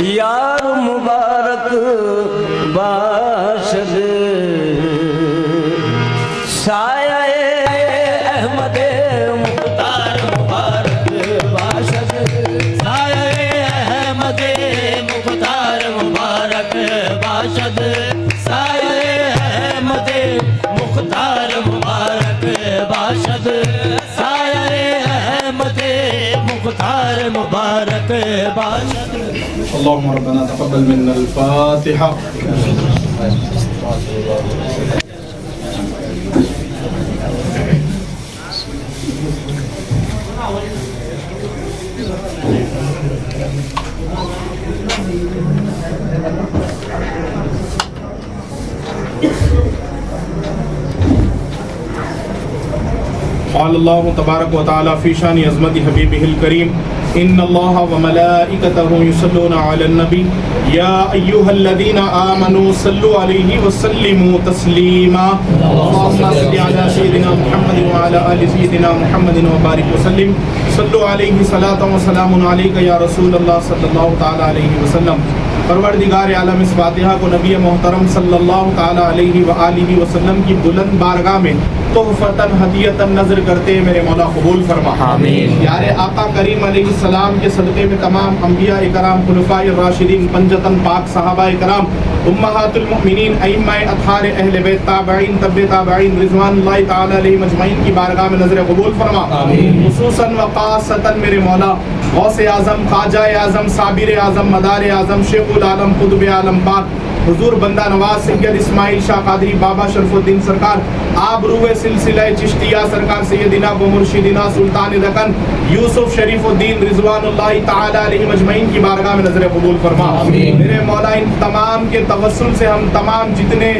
یار مبارک باشد سایہ احمد مختار مبارک باشد سایہ احمد مختار مبارک باشد سایہ احمد مختار مبارک باشد سایہ احمد مختار مبارک باشد. اللهم ربنا تقبل منا الفاتحة. قال الله تبارك وتعالى في شان عظمت حبيبه الكريم إن الله وملائكته يصلون على النبي يا أيها الذين آمنوا صلوا عليه وسلموا تسليما اللهم صل على سيدنا محمد وعلى آل سيدنا محمد وبارك وسلم صلوا عليه صلاة وسلام عليك يا رسول الله صلى الله تعالى عليه وسلم. پروردگار عالم اس فاتحہ کو نبی محترم صلی اللہ تعالیٰ علیہ وآلہ وسلم کی بلند بارگاہ میں تحفتاً ہدیتاً نظر کرتے میرے مولا قبول فرما. آمین. یار آقا کریم علیہ السلام کے صدقے میں تمام انبیاء کرام خلفاء الراشدین پنجتن پاک صحابہ کرام امہات المؤمنین ائمہ اطہار اہل بیت تابعین تبع تابعین رضوان اللہ تعالیٰ علیہ مجمعین کی بارگاہ میں نظر قبول فرما. آمین. خصوصاً وخاصتاً میرے مولا غوث اعظم خواجہ اعظم صابر اعظم مدار اعظم شیخ العالم قطب عالم پاک حضور بندہ نواز سید اسماعیل شاہ قادری بابا شرف الدین سرکار آبرو سلسلہ چشتیہ سرکار سیدنا و مرشدنا سلطان دکن یوسف شریف الدین رضوان اللہ تعالی علیہ مجمعین کی بارگاہ میں نظر قبول فرما. میرے مولا ان تمام کے توسل سے ہم تمام جتنے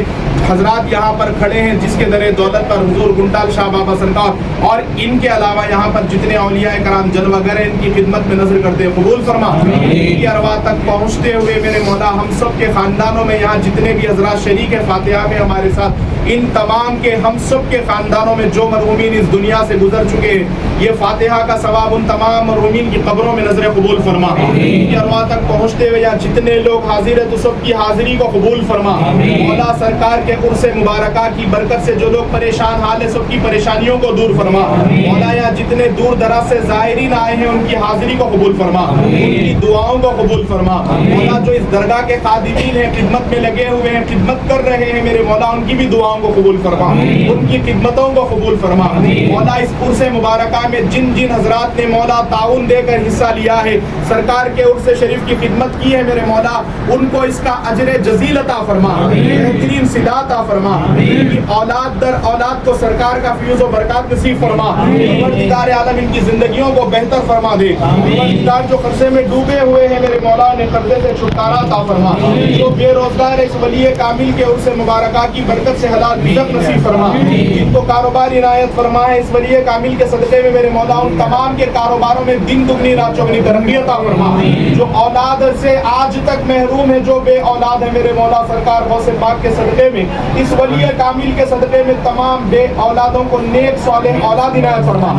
حضرات یہاں پر کھڑے ہیں جس کے در دولت پر حضور گنٹال شاہ بابا سرکار اور ان کے علاوہ یہاں پر جتنے اولیاء کرام جلوگر ہیں ان کی خدمت میں نظر کرتے قبول فرما. ان کی ارواح تک پہنچتے ہوئے میرے مولا ہم سب کے خاندانوں میں یہاں جتنے بھی حضرات شریک ہیں فاتحہ میں ہمارے ساتھ ان تمام کے ہم سب کے خاندانوں میں جو مرحومین اس دنیا سے گزر چکے ہیں یہ فاتحہ کا ثواب ان تمام مرحومین کی قبروں میں نظر قبول فرما. ان کی ارواح تک پہنچتے ہوئے یہاں جتنے لوگ حاضر ہیں تو سب کی حاضری کو قبول فرما. مولا سرکار کے عرص مبارکہ کی برکت سے جو لوگ پریشان حال ہیں سب کی پریشانیوں کو دور فرما. مولا یہاں جتنے دور دراز سے زائرین آئے ہیں ان کی حاضری کو قبول فرما, ان کی دعاؤں کو قبول فرما. مولا جو اس درگاہ کے خادمین ہیں خدمت میں لگے ہوئے ہیں خدمت کر رہے ہیں میرے مولا ان کی بھی دعاؤں کو قبول فرما, ان کی خدمتوں کو قبول فرما. مولا اس عرص مبارکہ میں جن جن حضرات نے مولا تعاون دے کر حصہ لیا ہے سرکار کے عرص شریف کی خدمت کی ہے میرے مولا ان کو اس کا اجر جزیل عطا فرما, بہترین صلہ عطا فرما. ان کی اولاد در اولاد کو سرکار کا فیض و برکات نصیب فرما. پروردگار عالم ان کی زندگیوں کو بہتر فرما دے. پروردگار جو قرضے میں ڈوبے ہوئے ہیں میرے مولا نے قرضے سے چھٹکارا عطا فرما. جو بے روزگار اس ولی کامل کے عرص مبارکہ کی برکت سے حلال رزق نصیب فرما. جن کو کاروبار عنایت فرما ہے اس ولی کامل کے صدقے میں میرے مولا ان تمام کے کاروباروں میں دن دگنی رات چوگنی ترقی عطا فرما. جو اولاد سے آج تک محروم ہے جو بے اولاد ہے میرے مولا سرکار غوث پاک کے صدقے میں اس ولی کامل کے صدقے میں تمام بے اولادوں کو نیک صالح اولاد عنایت فرما.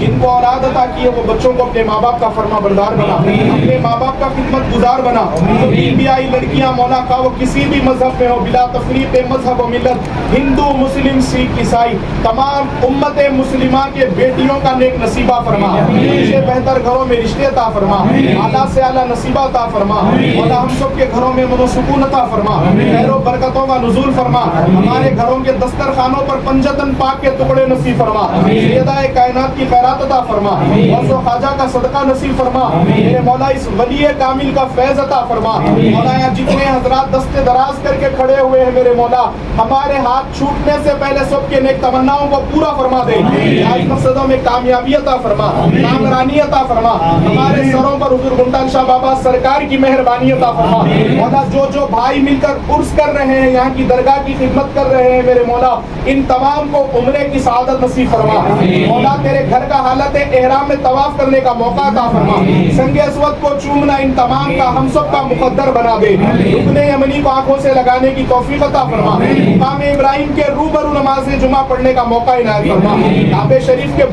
جن کو اولاد عطا کی ہے وہ بچوں کو اپنے ماں باپ کا فرما بردار بنا, اپنے ماں باپ کا خدمت گزار بنا. جو بیائی لڑکیاں مولا کا وہ کسی بھی مذہب میں ہو بلا تفریق مذہب و ملت ہندو مسلم سکھ عیسائی تمام امت مسلمہ کے بیٹیوں کا نیک نصیبہ فرما. سے بہتر گھروں میں رشتے عطا فرما, اعلیٰ سے اعلیٰ نصیبہ عطا فرما. مولا ہم سب کے گھروں میں امن و سکون عطا فرما, خیر و برکتوں کا نزول فرما. ہمارے گھروں کے دسترخوانوں پر پنجتن پاک کے ٹکڑے نصیب فرما. سیدہ کائنات کی خیرات عطا فرما, غوث و خواجہ کا صدقہ نصیب فرما. میرے مولا اس ولی کامل کا فیض عطا فرما. مولا یہاں جتنے حضرات دستے دراز کر کے کھڑے ہوئے ہیں میرے مولا ہمارے ہاتھ چھوٹنے سے پہلے سب کے نیک تمناؤں کو پورا فرما دے. آج مقصدوں میں کامیابی عطا فرما, کامرانی عطا فرما. ہمارے سروں پر حضور گنٹال شاہ بابا سرکار کی مہربانی عطا فرما. مولا جو بھائی مل کر عرس کر رہے ہیں یہاں کی درگاہ کی خدمت کر رہے ہیں میرے مولا ان تمام کو عمرے کی سعادت نصیب فرما. مولا تیرے گھر کا حالت احرام میں طواف کرنے کا موقع عطا فرما. سنگ اسود کو چومنا ان تمام کا ہم سب کا مقدر بنا دے. رکن یمنی کو آنکھوں سے لگانے کی توفیق عطا فرما. مقام ابراہیم کے روبرو نماز جمعہ پڑھنے کا موقع عنایت فرما. کعبہ شریف کے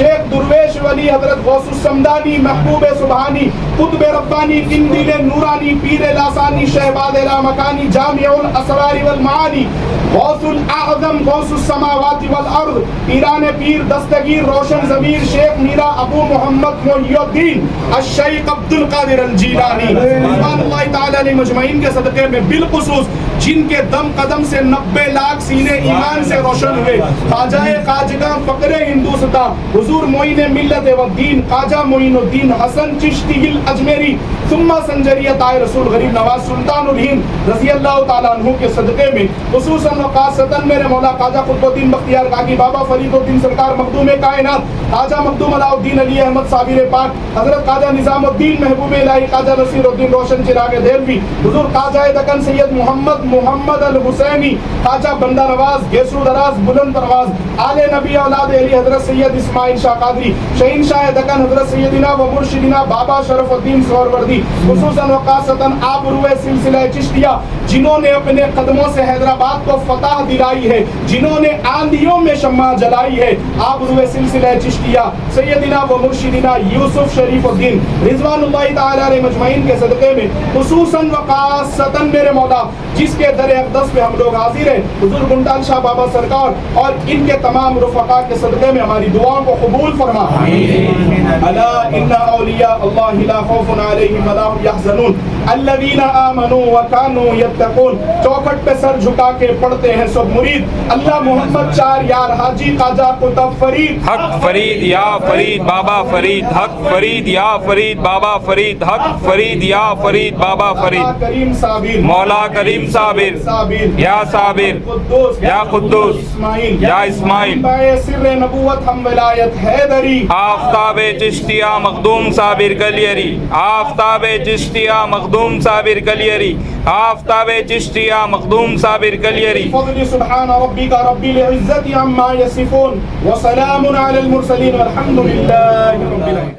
شیخ درویش ولی حضرت غوث السمدانی محبوب سبحانی قطب ربانی قندیل نورانی پیر لاسانی شہباد لامکانی جامع الاسرار والمعانی غوث الاعظم غوث السماوات والارض پیران پیر دستگیر روشن ضمیر شیخ میرا ابو محمد محی الدین الشیخ عبد القادر الجیلانی رضوان اللہ تعالی علیہ مجمعین کے صدقے میں بالخصوص جن کے دم قدم سے 90 لاکھ سینے ایمان سے روشن ہوئے خواجہ خواجگاں فقر ہندوستاں حضور معین ملت و دین خواجہ معین الدین حسن چشتی الاجمیری ثم سنجریت آئے رسول غریب نواز سلطان الہند رضی اللہ تعالیٰ عنہ کے صدقے میں خصوصاً و خاصتاً میرے مولا خواجہ قطب الدین بختیار کاکی بابا فرید الدین سرکار مخدوم کائنات خواجہ مخدوم علاء الدین علی احمد صابر پاک حضرت خواجہ نظام الدین محبوب الہی خواجہ نصیر الدین روشن چراغ دہلوی حضور خواجہ دکن سید محمد الحسینی خواجہ بندہ نواز گیسو دراز بلند پرواز آل نبی اولاد علی حضرت سید اسماعیل شاہ قادری شہین شاہ دکن حضرت سیدنا و مرشدنا بابا شرف الدین سہروردی خصوصاً و خاصتاً آپ روئے سلسلہ چشتیہ جنہوں نے اپنے قدموں سے حیدرآباد کو فتح دلائی ہے جنہوں نے آندھیوں میں شمع جلائی ہے آپ روئے سلسلہ چشتیہ سیدنا و مرشدنا یوسف شریف الدین رضوان اللہ تعالی علیہ مجمعین کے صدقے میں خصوصاً و خاصتاً میرے مولا جس کے در اقدس پہ ہم لوگ حاضر ہیں حضور گنڈال شاہ بابا سرکار اور ان کے تمام رفقا کے صدقے میں ہماری دعاؤں کو قبول فرما الا ان اولیاء اللہ لا خوف علیہم ولا هم يحزنون الذین آمنوا وكانوا يتقون چوکھٹ پہ سر جھکا کے پڑھتے ہیں سب مرید اللہ محمد چار یار حاجی خواجہ قطب فرید حق فرید یا فرید بابا فرید حق فرید یا فرید بابا فرید حق فرید یا فرید بابا فرید کریم صابر مولا کریم صابر یا صابر یا قدوس یا اسماعیل سر نبوت ہم ولایت حیدری آفتاب چشتیہ مخدوم صابر کلیری آفتاب چشتیہ مخدوم صابر کلیری آفتاب چشتیہ مخدوم صابر کلیری فضل سبحان ربک رب العزت عما یصفون وسلام علی المرسلین والحمد للہ رب العالمین.